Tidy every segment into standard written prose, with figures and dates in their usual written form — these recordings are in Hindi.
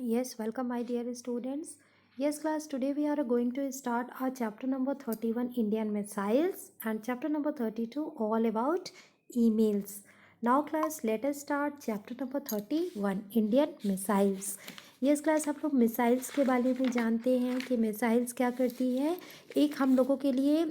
Yes, welcome my dear students. Yes class, today we are going to start our chapter number 31 Indian missiles and chapter number 32 all about emails. Now class, let us start chapter number 31 Indian missiles. Yes class, आप लोग मिसाइल्स के बारे में जानते हैं कि मिसाइल्स क्या करती है। एक हम लोगों के लिए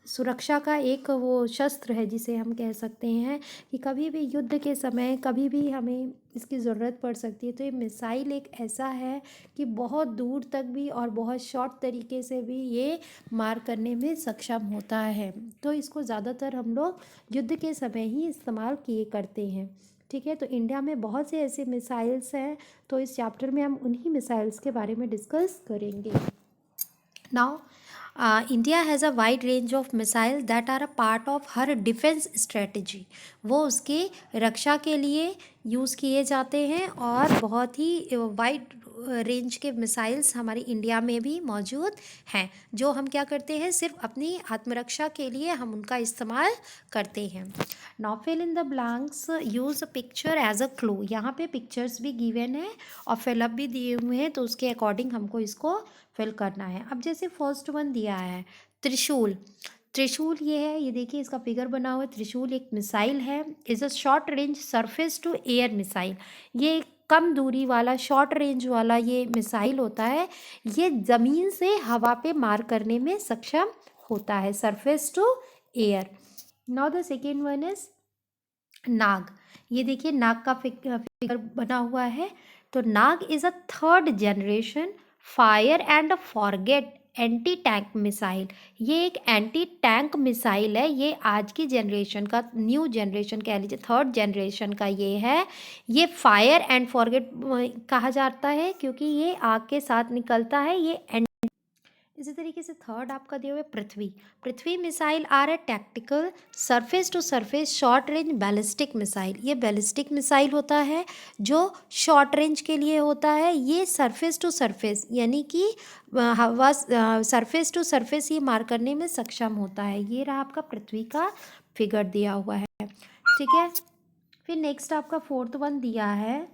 सुरक्षा का एक वो शस्त्र है जिसे हम कह सकते हैं कि कभी भी युद्ध के समय कभी भी हमें इसकी ज़रूरत पड़ सकती है। तो ये मिसाइल एक ऐसा है कि बहुत दूर तक भी और बहुत शॉर्ट तरीके से भी ये मार करने में सक्षम होता है। तो इसको ज़्यादातर हम लोग युद्ध के समय ही इस्तेमाल किए करते हैं। ठीक है, तो इंडिया में बहुत से ऐसे मिसाइल्स हैं, तो इस चैप्टर में हम उन्हीं मिसाइल्स के बारे में डिस्कस करेंगे। Now India has a wide range of missile that are a part of her defence strategy. वो उसके रक्षा के लिए यूज़ किए जाते हैं और बहुत ही वाइड रेंज के मिसाइल्स हमारी इंडिया में भी मौजूद हैं, जो हम क्या करते हैं, सिर्फ अपनी आत्मरक्षा के लिए हम उनका इस्तेमाल करते हैं। Now fill in the blanks, use a picture as a clue. यहाँ पे पिक्चर्स भी गिवन है और फिलअप भी दिए हुए हैं, तो उसके अकॉर्डिंग हमको इसको फिल करना है। अब जैसे फर्स्ट वन दिया है त्रिशूल। त्रिशूल ये है, ये देखिए इसका फिगर बना हुआ है। त्रिशूल एक मिसाइल है, is a short range surface to air missile. ये कम दूरी वाला शॉर्ट रेंज वाला ये मिसाइल होता है। ये ज़मीन से हवा पे मार करने में सक्षम होता है, surface to air. Now the second one is Nag. ये देखिए नाग का फिगर बना हुआ है। तो Nag is a third generation fire and forget anti tank missile. ये एक एंटी टैंक मिसाइल है। ये आज की जनरेशन का, न्यू जनरेशन कह लीजिए, थर्ड जनरेशन का ये है। ये फायर एंड फॉरगेट कहा जाता है क्योंकि ये आग के साथ निकलता है। ये इसी तरीके से थर्ड आपका दिया हुआ है Prithvi. Prithvi missile are a tactical surface to surface short range ballistic missile. ये बैलिस्टिक मिसाइल होता है जो शॉर्ट रेंज के लिए होता है। ये सरफेस टू सरफेस यानी कि हवा सरफेस टू सरफेस ये मार करने में सक्षम होता है। ये रहा आपका पृथ्वी का फिगर दिया हुआ है। ठीक है, फिर नेक्स्ट आपका फोर्थ वन दिया है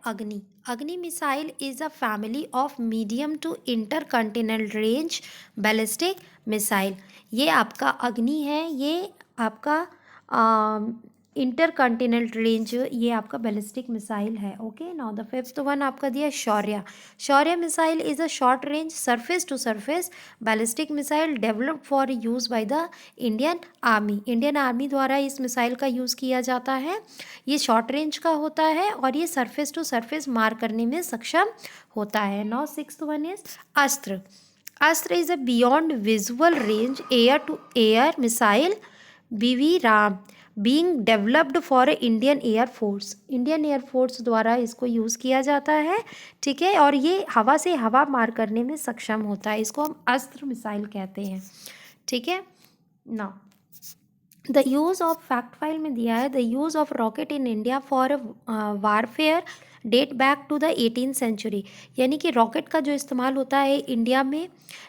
Agni. Agni missile is a family of medium to intercontinental range ballistic missile. ये आपका अग्नि है, ये आपका इंटरकंटिनेंटल रेंज, ये आपका बैलिस्टिक मिसाइल है। Okay, now the fifth one आपका दिया Shaurya. Shaurya missile is a short range surface to surface ballistic missile developed for use by the Indian army. Indian army द्वारा इस मिसाइल का यूज़ किया जाता है। ये शॉर्ट रेंज का होता है और ये सरफेस टू सरफेस मार करने में सक्षम होता है। Now sixth one is Astra. Astra is a beyond visual range air to air missile B V RAAM being developed for Indian air force. Indian air force द्वारा इसको यूज़ किया जाता है। ठीक है, और ये हवा से हवा मार करने में सक्षम होता है। इसको हम अस्त्र मिसाइल कहते हैं। ठीक है, now the use of fact file में दिया है the use of rocket in India for warfare date back to the 18th century. यानी कि रॉकेट का जो इस्तेमाल होता है इंडिया में,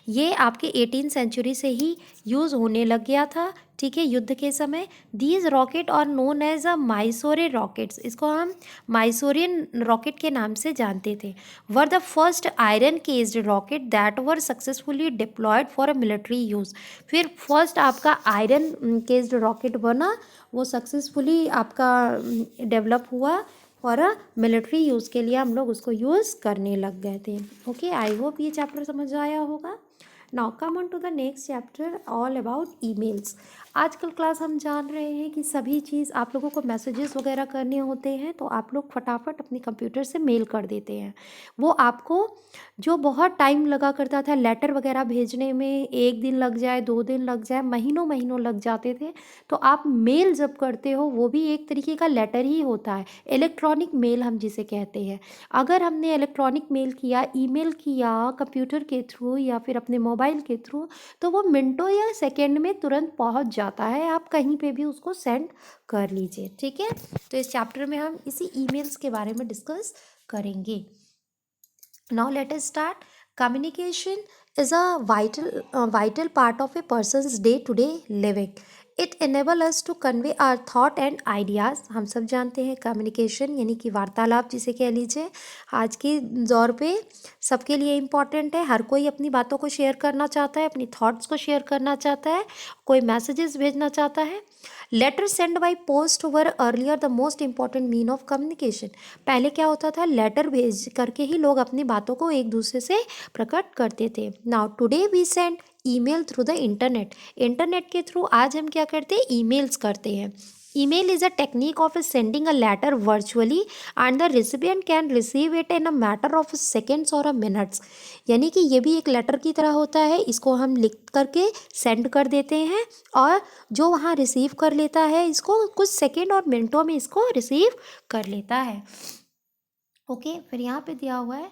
ये आपके 18th सेंचुरी से ही यूज़ होने लग गया था। ठीक है, युद्ध के समय। These rocket are known as a Mysore rockets, इसको हम माइसोरियन रॉकेट के नाम से जानते थे। Were the first iron cased rocket that were successfully deployed for a military use. फिर फर्स्ट आपका आयरन केस्ड रॉकेट बना, वो सक्सेसफुली आपका डेवलप हुआ और मिलिट्री यूज़ के लिए हम लोग उसको यूज़ करने लग गए थे। ओके, आई होप ये चैप्टर समझ आया होगा। Now come on to the next chapter all about emails. आजकल क्लास हम जान रहे हैं कि सभी चीज़ आप लोगों को मैसेजेस वगैरह करने होते हैं तो आप लोग फटाफट अपने कंप्यूटर से मेल कर देते हैं। वो आपको जो बहुत टाइम लगा करता था लेटर वगैरह भेजने में, 1 दिन लग जाए, 2 दिन लग जाए, महीनों महीनों लग जाते थे, तो आप मेल जब करते हो वो भी एक तरीके का लेटर ही होता है। इलेक्ट्रॉनिक मेल हम जिसे कहते हैं। अगर हमने इलेक्ट्रॉनिक मेल किया, ईमेल किया कंप्यूटर के थ्रू या फिर अपने मोबाइल के थ्रू, तो वो मिनटों या सेकेंड में तुरंत पहुंच जाता है। आप कहीं पे भी उसको सेंड कर लीजिए। ठीक है, तो इस चैप्टर में हम इसी ईमेल्स के बारे में डिस्कस करेंगे। Now let us start. Communication is a vital part of a person's day-to-day living. It enable us to convey our thought and ideas. हम सब जानते हैं कम्युनिकेशन यानी कि वार्तालाप जिसे कह लीजिए आज के दौर पे सबके लिए इम्पॉर्टेंट है। हर कोई अपनी बातों को शेयर करना चाहता है, अपनी थॉट्स को शेयर करना चाहता है, कोई मैसेजेस भेजना चाहता है। Letter send by post were earlier the most important mean of communication. पहले क्या होता था, लेटर भेज करके ही लोग अपनी बातों को एक दूसरे से प्रकट करते थे। Now today we send email through the internet. Internet के थ्रू आज हम क्या करते हैं, ईमेल्स करते हैं। Email is a technique of sending a letter virtually and the recipient can receive it in a matter of seconds और अ मिनट्स। यानी कि ये भी एक लेटर की तरह होता है, इसको हम लिख करके सेंड कर देते हैं और जो वहाँ रिसीव कर लेता है इसको कुछ सेकेंड और मिनटों में इसको रिसीव कर लेता है। ओके, फिर यहाँ पे दिया हुआ है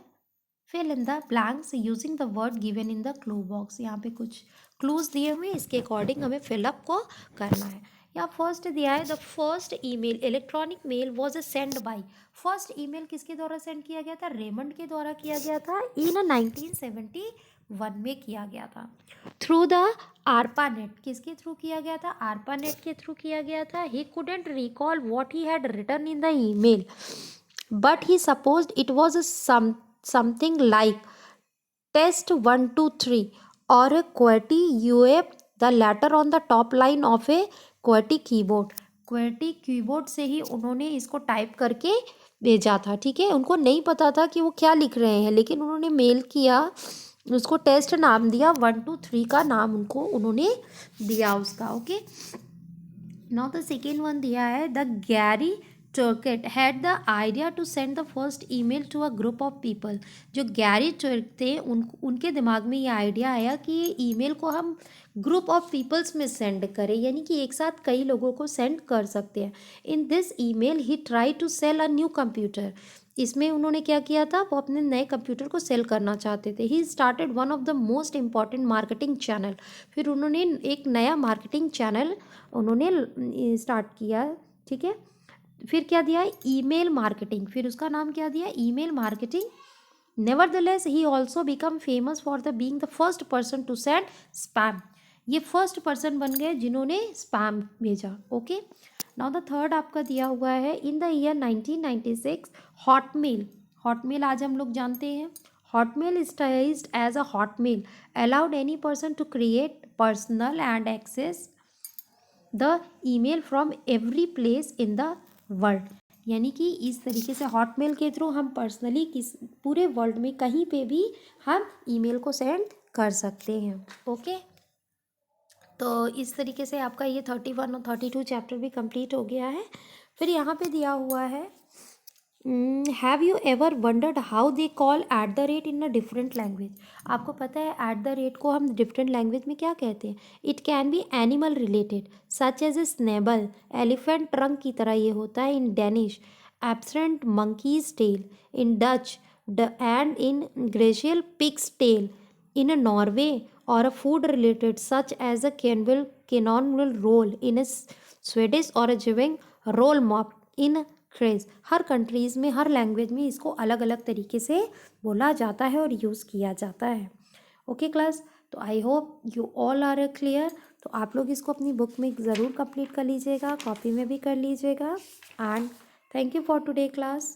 fill in the blanks using the word given in the clue box. यहाँ पे कुछ क्लूज दिए हुए हैं, इसके अकॉर्डिंग हमें फिलअप को करना है। यहाँ फर्स्ट दिया है the first email electronic mail was send by. First email किसके द्वारा सेंड किया गया था, रेमंड के द्वारा किया गया था इन 1971 में किया गया था थ्रू द आरपानेट। किसके थ्रू किया गया था, आरपानेट के थ्रू किया गया था। He couldn't recall what he had written in the email but he supposed it was something like test 1 2 3 or a QWERTY UF the latter on the top line of a QWERTY keyboard. QWERTY keyboard से ही उन्होंने इसको टाइप करके भेजा था। ठीक है, उनको नहीं पता था कि वो क्या लिख रहे हैं, लेकिन उन्होंने मेल किया, उसको टेस्ट नाम दिया, 1 2 3 का नाम उनको उन्होंने दिया उसका। Okay, now the second one दिया है the Gary Thuerk had the idea to send the first email to a group of people. जो गैरी टर्क थे उनके दिमाग में ये आइडिया आया कि ये ईमेल को हम ग्रुप ऑफ पीपल्स में सेंड करें, यानी कि एक साथ कई लोगों को सेंड कर सकते हैं। In this email he try to sell a new computer. इसमें उन्होंने क्या किया था, वो अपने नए कंप्यूटर को सेल करना चाहते थे। He started one of the most important marketing channel. फिर उन्होंने एक नया मार्केटिंग चैनल उन्होंने स्टार्ट किया। ठीक है, फिर क्या दिया, ईमेल मार्केटिंग, फिर उसका नाम क्या दिया, email marketing. Nevertheless he also become famous for the being the first person to send spam. ये फर्स्ट पर्सन बन गए जिन्होंने स्पैम भेजा। ओके, नाउ द थर्ड आपका दिया हुआ है in the year 1996 Hotmail. Hotmail आज हम लोग जानते हैं, Hotmail is staged as a hotmail allowed any person to create personal and access the email from every place in the world. यानी कि इस तरीके से हॉटमेल के थ्रू हम पर्सनली किस पूरे वर्ल्ड में कहीं पे भी हम ईमेल को सेंड कर सकते हैं। ओके, तो इस तरीके से आपका ये 31 और 32 चैप्टर भी कंप्लीट हो गया है। फिर यहाँ पे दिया हुआ है have you ever wondered how they call at the rate in a different language. आपको पता है एट द रेट को हम डिफरेंट लैंग्वेज में क्या कहते हैं। It can be animal related such as a snabel, elephant trunk की तरह ये होता है in Danish, absent monkey's tail in Dutch and in glacial pig's tail in Norway, और a food related such as a कैनोनल रोल इन अ स्वेडिश और a living roll mop in क्रेज। हर कंट्रीज़ में हर लैंग्वेज में इसको अलग अलग तरीके से बोला जाता है और यूज़ किया जाता है। ओके क्लास, तो I hope you all are clear. तो आप लोग इसको अपनी बुक में ज़रूर कंप्लीट कर लीजिएगा, कॉपी में भी कर लीजिएगा। And thank you for today class.